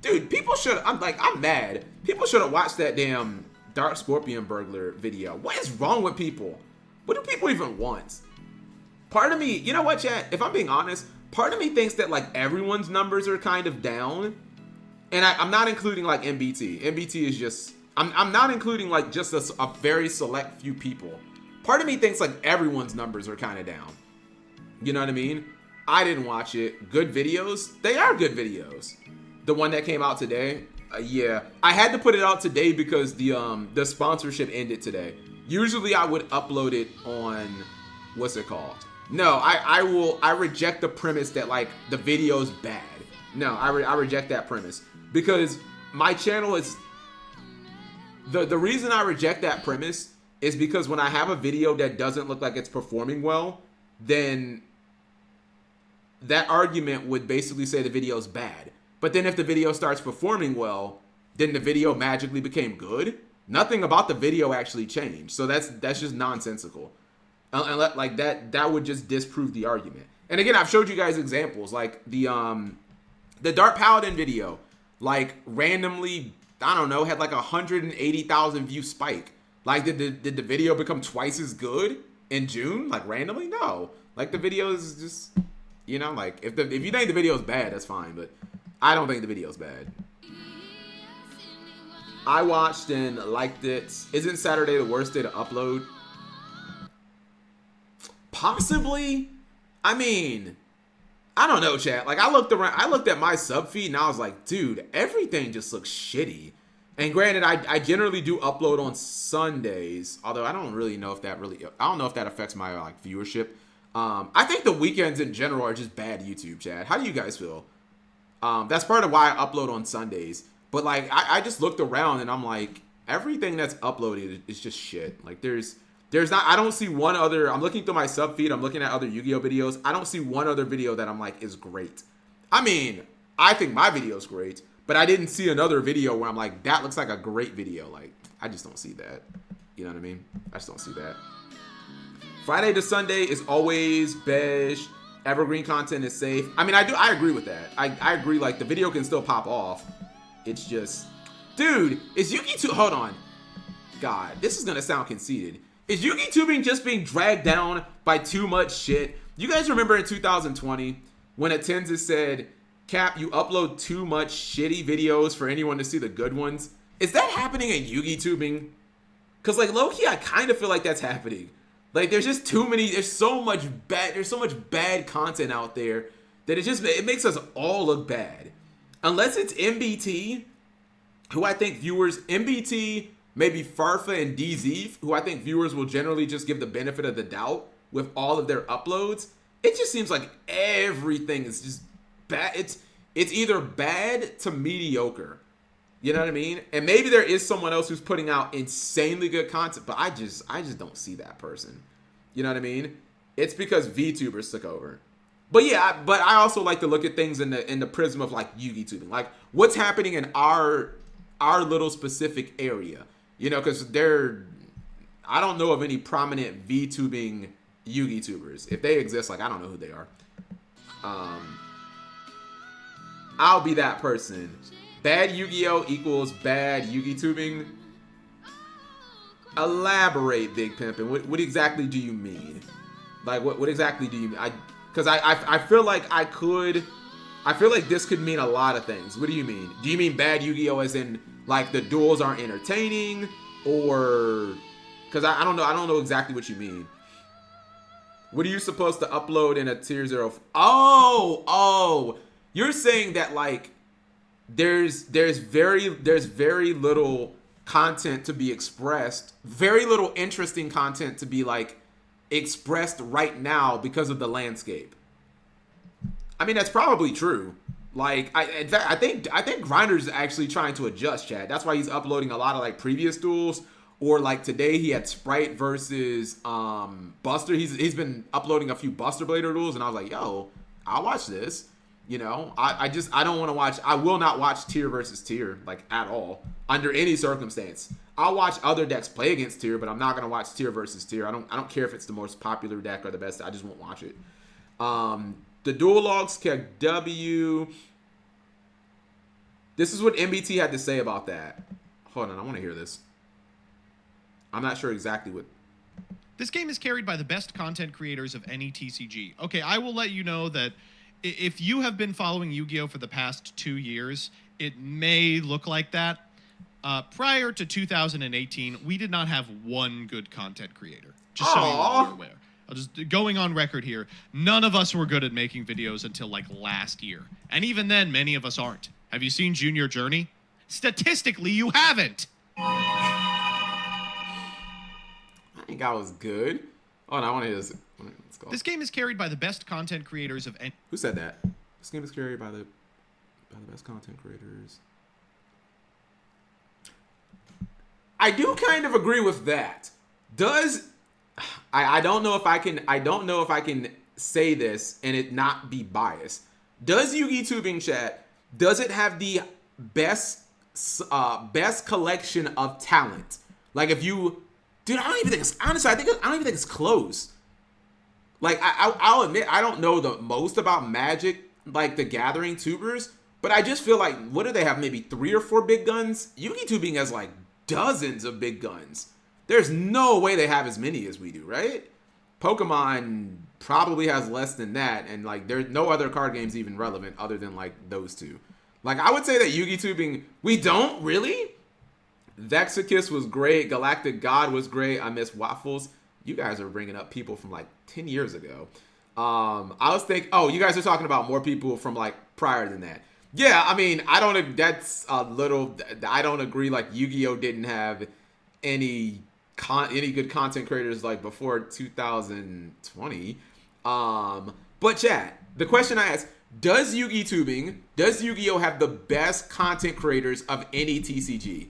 Dude, people should. I'm mad. People should have watched that damn Dark Scorpion burglar video. What is wrong with people? What do people even want? Part of me, you know what, chat? If I'm being honest, part of me thinks that like everyone's numbers are kind of down, and I'm not including like MBT. MBT is just. I'm not including like just a very select few people. Part of me thinks like everyone's numbers are kind of down. You know what I mean? I didn't watch it. Good videos? They are good videos. The one that came out today, yeah. I had to put it out today because the sponsorship ended today. Usually I would upload it on, what's it called? No, I reject the premise that like the video's bad. No, I reject that premise because my channel is, the reason I reject that premise is because when I have a video that doesn't look like it's performing well, then that argument would basically say the video's bad. But then if the video starts performing well, then the video magically became good. Nothing about the video actually changed. So that's just nonsensical. And like that would just disprove the argument. And again, I've showed you guys examples like the Dark Paladin video, like randomly, I don't know, had like 180,000 view spike. Like did the video become twice as good in June? Like randomly? No. Like the video is just, you know, like if you think the video is bad, that's fine, but I don't think the video is bad. I watched and liked it. Isn't Saturday the worst day to upload? Possibly. I mean, I don't know, chat. Like I looked at my sub feed and I was like, dude, everything just looks shitty. And granted, I generally do upload on Sundays, although I don't really know if that affects my like viewership. I think the weekends in general are just bad YouTube, chat. How do you guys feel? That's part of why I upload on Sundays. But like, I just looked around and I'm like, everything that's uploaded is just shit. Like there's not, I don't see one other, I'm looking through my sub feed, I'm looking at other Yu-Gi-Oh videos. I don't see one other video that I'm like is great. I mean, I think my video's great, but I didn't see another video where I'm like, that looks like a great video. Like, I just don't see that. You know what I mean? I just don't see that. Friday to Sunday is always beige. Evergreen content is safe. I mean, I agree with that. I agree, like, the video can still pop off. It's just, dude, is YugiTube, hold on. God, this is gonna sound conceited. Is YugiTubing just being dragged down by too much shit? You guys remember in 2020 when Atenza said, Cap, you upload too much shitty videos for anyone to see the good ones? Is that happening in YugiTubing? Because, like, low-key, I kind of feel like that's happening. Like, there's just too many, there's so much bad content out there that it makes us all look bad. Unless it's MBT, who I think viewers, MBT, maybe Farfa and DZ, who I think viewers will generally just give the benefit of the doubt with all of their uploads. It just seems like everything is just bad. It's either bad to mediocre. You know what I mean? And maybe there is someone else who's putting out insanely good content, but I just don't see that person. You know what I mean? It's because VTubers took over. But yeah, but I also like to look at things in the prism of like YugiTubing. Like what's happening in our little specific area. You know, because I don't know of any prominent VTubing YugiTubers. If they exist, like I don't know who they are. I'll be that person. Bad Yu-Gi-Oh equals bad YugiTubing. Elaborate, Big Pimpin'. What exactly do you mean? Like, what exactly do you mean? Because I feel like I feel like this could mean a lot of things. What do you mean? Do you mean bad Yu-Gi-Oh as in, like, the duels aren't entertaining? Or... Because I don't know exactly what you mean. What are you supposed to upload in a tier 0? Oh! You're saying that, like... There's very little content to be expressed, very little interesting content to be like expressed right now because of the landscape. I mean, that's probably true. Like, in fact, I think Grinder's actually trying to adjust, Chad. That's why he's uploading a lot of like previous duels, or like today he had Sprite versus Buster. He's been uploading a few Buster Blader duels, and I was like, yo, I'll watch this. You know, I don't want to watch, I will not watch tier versus tier, like, at all, under any circumstance. I'll watch other decks play against tier, but I'm not going to watch tier versus tier. I don't care if it's the most popular deck or the best, I just won't watch it. The dual logs KW, This is what MBT had to say about that. Hold on, I want to hear this. I'm not sure exactly what. This game is carried by the best content creators of any TCG. Okay, I will let you know that if you have been following Yu-Gi-Oh! For the past 2 years, it may look like that. Prior to 2018, we did not have one good content creator. Just so you all are aware. I'll just going on record here. None of us were good at making videos until like last year. And even then, many of us aren't. Have you seen Junior Journey? Statistically, you haven't. I think I was good. Oh, no, I want to hear this. Let's go. This game is carried by the best content creators of any. Who said that? This game is carried by the best content creators. I do kind of agree with that. I don't know if I can say this and it not be biased. Does Yu-Gi Tubing chat, does it have the best collection of talent? Like if you, dude, I don't even think it's, honestly, I don't even think it's close. Like I'll admit I don't know the most about Magic, like the Gathering tubers, but I just feel like, what do they have? Maybe 3 or 4 big guns? Yu-Gi Tubing has like dozens of big guns. There's no way they have as many as we do, right? Pokemon probably has less than that, and like there's no other card games even relevant other than like those two. Like I would say that Yu-Gi Tubing, we don't really. Vexicus was great. Galactic God was great. I miss Waffles. You guys are bringing up people from like 10 years ago. I was thinking, oh, you guys are talking about more people from like prior than that. Yeah, I mean, I don't agree. Like Yu-Gi-Oh didn't have any good content creators like before 2020. But chat, the question I asked, does Yu-Gi-Oh have the best content creators of any TCG?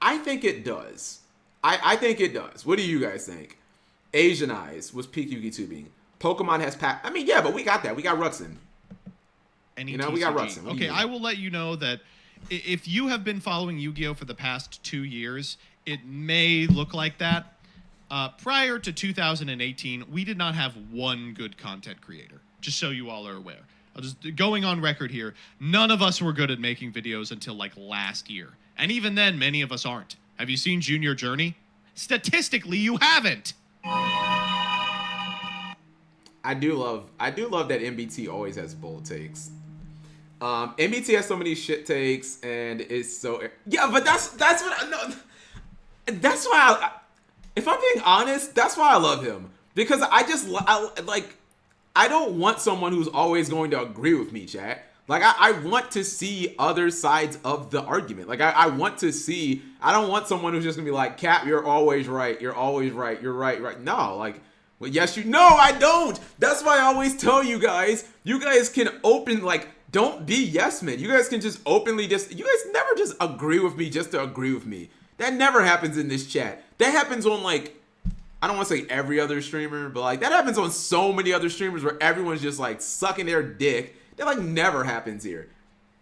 I think it does. I think it does. What do you guys think? Asian Eyes was peak Yu-Gi Tubing. Pokemon has pack. I mean, yeah, but we got that. We got Ruxin. Any you know, TCG. we got Ruxin. Okay, I will let you know that if you have been following Yu-Gi-Oh! For the past 2 years, it may look like that. Prior to 2018, we did not have one good content creator. Just so you all are aware. I'll just going on record here. None of us were good at making videos until like last year. And even then, many of us aren't. Have you seen Junior Journey? Statistically, you haven't. I do love that MBT always has bold takes. MBT has so many shit takes, and it's so, yeah. But that's what I know. That's why if I'm being honest, that's why I love him, because I don't want someone who's always going to agree with me, chat. Like, I want to see other sides of the argument. Like, I want to see, I don't want someone who's just going to be like, Cap, you're always right. You're always right. You're right. No, like, well, yes, no, I don't. That's why I always tell you guys can don't be yes men. You guys can just openly you guys never just agree with me just to agree with me. That never happens in this chat. That happens on, like, I don't want to say every other streamer, but like that happens on so many other streamers where everyone's just like sucking their dick. That like never happens here.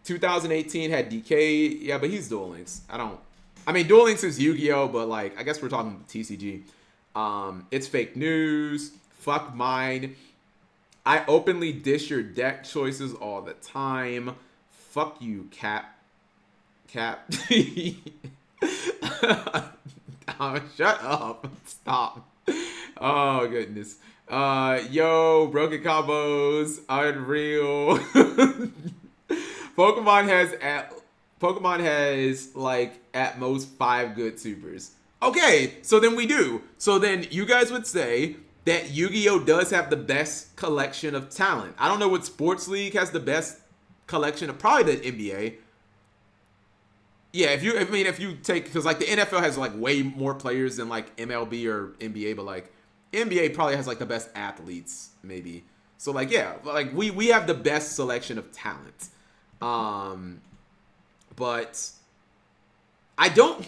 2018 had DK, yeah, but he's Duel Links. Duel Links is Yu-Gi-Oh, but like I guess we're talking TCG. It's fake news. Fuck mine. I openly dish your deck choices all the time. Fuck you, Cap. Oh, shut up. Stop. Oh, goodness. Yo, broken combos, unreal. Pokemon has like at most 5 good supers. Okay, so then we do. So then you guys would say that Yu-Gi-Oh does have the best collection of talent. I don't know what sports league has the best collection of, probably the NBA. Yeah, if you take, because like the NFL has like way more players than like MLB or NBA, but like NBA probably has like the best athletes, maybe. So like, yeah, like we have the best selection of talent. But I don't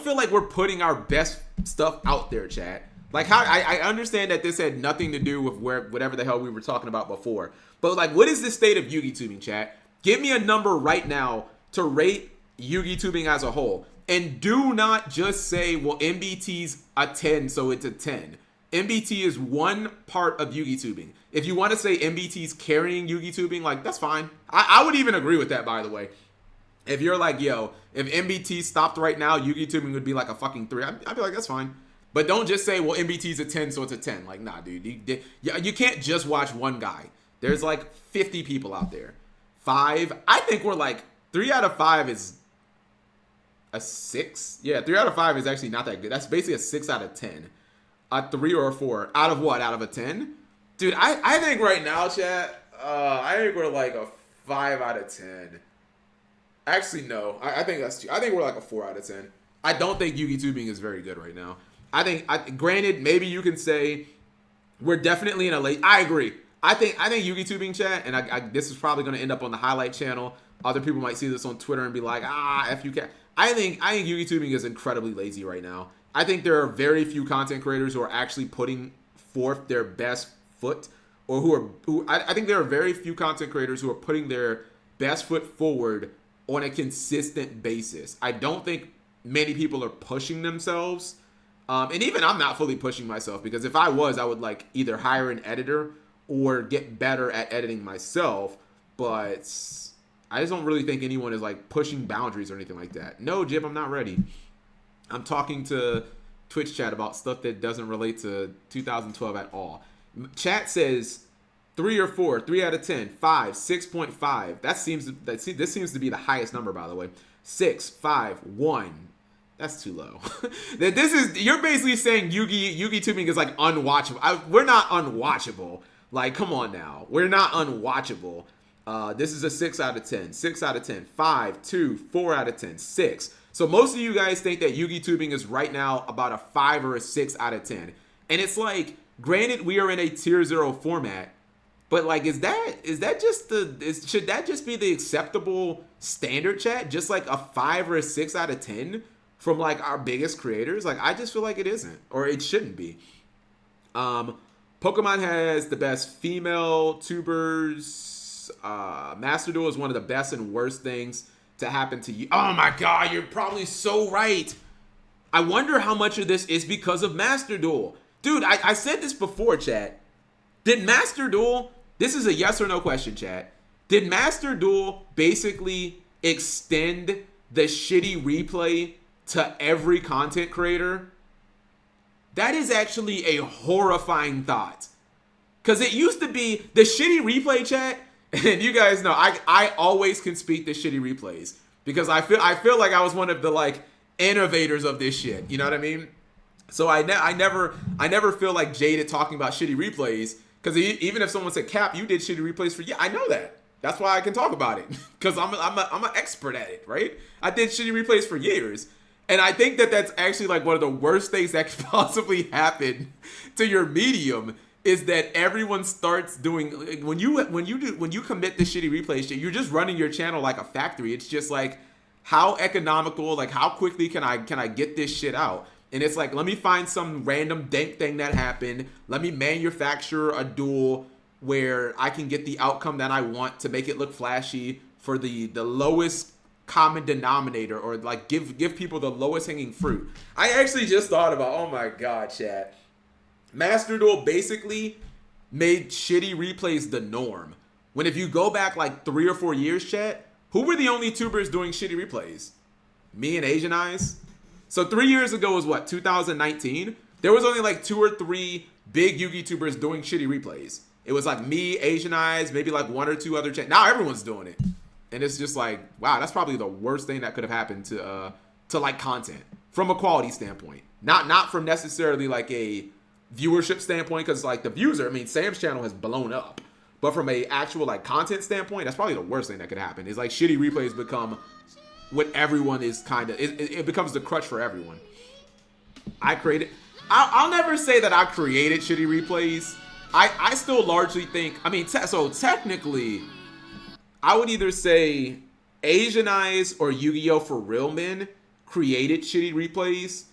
feel like we're putting our best stuff out there, chat. Like, how I understand that this had nothing to do with whatever the hell we were talking about before. But like, what is the state of Yu-Gi Tubing, chat? Give me a number right now to rate Yu-Gi Tubing as a whole. And do not just say, well, MBT's a 10, so it's a 10. MBT is one part of Yu-Gi Tubing. If you want to say MBT's carrying Yu-Gi Tubing, like, that's fine. I would even agree with that, by the way. If you're like, yo, if MBT stopped right now, Yugi Tubing would be like a fucking 3. I'd be like, that's fine. But don't just say, well, MBT's a 10, so it's a 10. Like, nah, dude. You can't just watch one guy. There's like 50 people out there. 5, I think we're like, 3 out of 5 is a 6. Yeah, 3 out of 5 is actually not that good. That's basically a 6 out of 10. A 3 or a 4. Out of what? Out of a 10? Dude, I think right now, chat, I think we're like a 5 out of 10. Actually, no. I think that's too. I think we're like a 4 out of 10. I don't think Yugi Tubing is very good right now. Granted, maybe you can say we're definitely in a late. I agree. I think Yugi Tubing, chat, and this is probably going to end up on the highlight channel. Other people might see this on Twitter and be like, F you cat. I think Yugi Tubing is incredibly lazy right now. I think there are very few content creators who are actually putting forth their best foot, or I think there are very few content creators who are putting their best foot forward on a consistent basis. I don't think many people are pushing themselves. And even I'm not fully pushing myself, because if I was, I would like either hire an editor or get better at editing myself. But I just don't really think anyone is like pushing boundaries or anything like that. No, Jib, I'm not ready. I'm talking to Twitch chat about stuff that doesn't relate to 2012 at all. Chat says 3 or 4, 3 out of 10, 5, 6.5. This seems to be the highest number, by the way. 6, 5, 1. That's too low. You're basically saying Yugi Tubing is like unwatchable. We're not unwatchable. Like, come on now. We're not unwatchable. This is a 6 out of 10, 6 out of 10, 5, 2, 4 out of 10, 6. So most of you guys think that Yugi Tubing is right now about a 5 or a 6 out of 10. And it's like, granted, we are in a tier 0 format, but like, should that just be the acceptable standard, chat? Just like a 5 or a 6 out of 10 from like our biggest creators? Like, I just feel like it isn't, or it shouldn't be. Pokemon has the best female tubers. Master Duel is one of the best and worst things to happen to you. Oh my god, you're probably so right. I wonder how much of this is because of Master Duel. Dude, I said this before, chat. Did Master Duel, this is a yes or no question, chat. Did Master Duel basically extend the shitty replay to every content creator? That is actually a horrifying thought. Because it used to be the shitty replay, chat. And you guys know, I always can speak the shitty replays, because I feel like I was one of the like innovators of this shit. You know what I mean? So I never feel like jaded talking about shitty replays, because even if someone said, Cap, you did shitty replays for, I know that. That's why I can talk about it, because I'm an expert at it, right? I did shitty replays for years. And I think that that's actually like one of the worst things that could possibly happen to your medium, is that everyone starts doing, when you commit the shitty replay shit, you're just running your channel like a factory. It's just like, how economical, like how quickly can I get this shit out? And it's like, let me find some random dank thing that happened. Let me manufacture a duel where I can get the outcome that I want to make it look flashy for the lowest common denominator, or like give people the lowest hanging fruit. I actually just thought about, oh my god, chat. Master Duel basically made shitty replays the norm. When if you go back like 3 or 4 years, chat, who were the only tubers doing shitty replays? Me and Asian Eyes. So 3 years ago was what, 2019? There was only like 2 or 3 big Yu-Gi tubers doing shitty replays. It was like me, Asian Eyes, maybe like 1 or 2 other channels. Now everyone's doing it. And it's just like, wow, that's probably the worst thing that could have happened to like content from a quality standpoint. Not from necessarily like a viewership standpoint, because like the views are, I mean, Sam's channel has blown up. But from a actual like content standpoint, that's probably the worst thing that could happen. Is like shitty replays become what everyone is kind of, it becomes the crutch for everyone. I'll never say that I created shitty replays. I still largely think, I mean, so technically, I would either say Asian Eyes or Yu-Gi-Oh! For Real Men created shitty replays.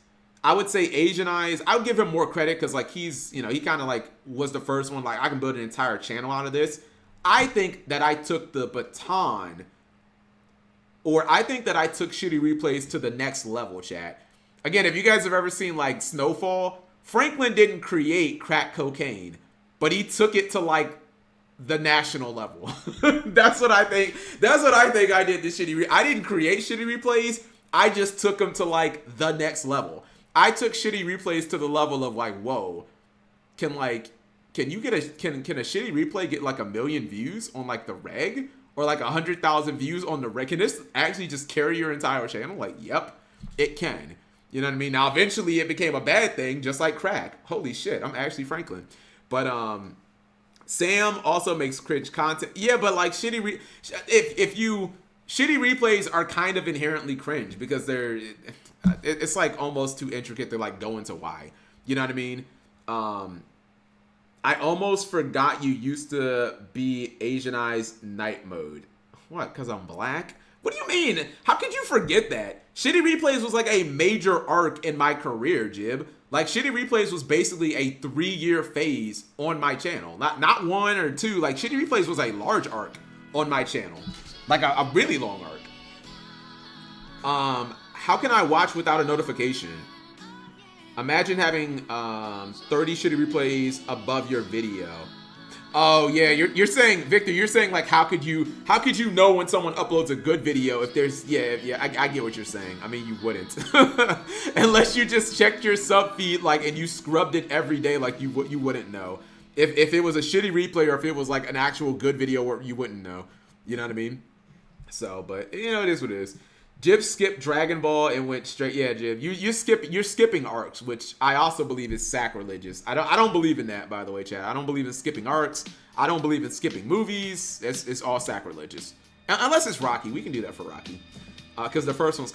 I would say Asian Eyes, I would give him more credit, because like he's, you know, he kind of like was the first one, like I can build an entire channel out of this. I think that I took the baton, or I think that I took shitty replays to the next level, chat. Again, if you guys have ever seen like Snowfall, Franklin didn't create crack cocaine, but he took it to like the national level. That's what I think. That's what I think I did to shitty. I didn't create shitty replays. I just took them to like the next level. I took shitty replays to the level of like, whoa, can you get can a shitty replay get like 1 million views on like the reg, or like 100,000 views on the reg? Can this actually just carry your entire channel? Like, yep, it can. You know what I mean? Now, eventually it became a bad thing, just like crack. Holy shit, I'm Ashley Franklin. But Sam also makes cringe content. Yeah, but like shitty replays are kind of inherently cringe because it's like almost too intricate to like go into why. You know what I mean? I almost forgot you used to be Asianized night mode. What? Because I'm black? What do you mean? How could you forget that? Shitty Replays was like a major arc in my career, Jib. Like, Shitty Replays was basically a 3-year phase on my channel. Not 1 or 2. Like, Shitty Replays was a large arc on my channel. Like, a really long arc. How can I watch without a notification? Imagine having 30 Shitty Replays above your video. Oh yeah, you're saying, Victor, you're saying like how could you know when someone uploads a good video if there's I get what you're saying. I mean, you wouldn't unless you just checked your sub feed like and you scrubbed it every day, like you wouldn't know if it was a shitty replay or if it was like an actual good video where you wouldn't know. You know what I mean? So, but you know, it is what it is. Jib skipped Dragon Ball and went straight. Yeah, Jib, you're skipping arcs, which I also believe is sacrilegious. I don't believe in that, by the way, Chad. I don't believe in skipping arcs. I don't believe in skipping movies. It's all sacrilegious. Unless it's Rocky, we can do that for Rocky, because the first one's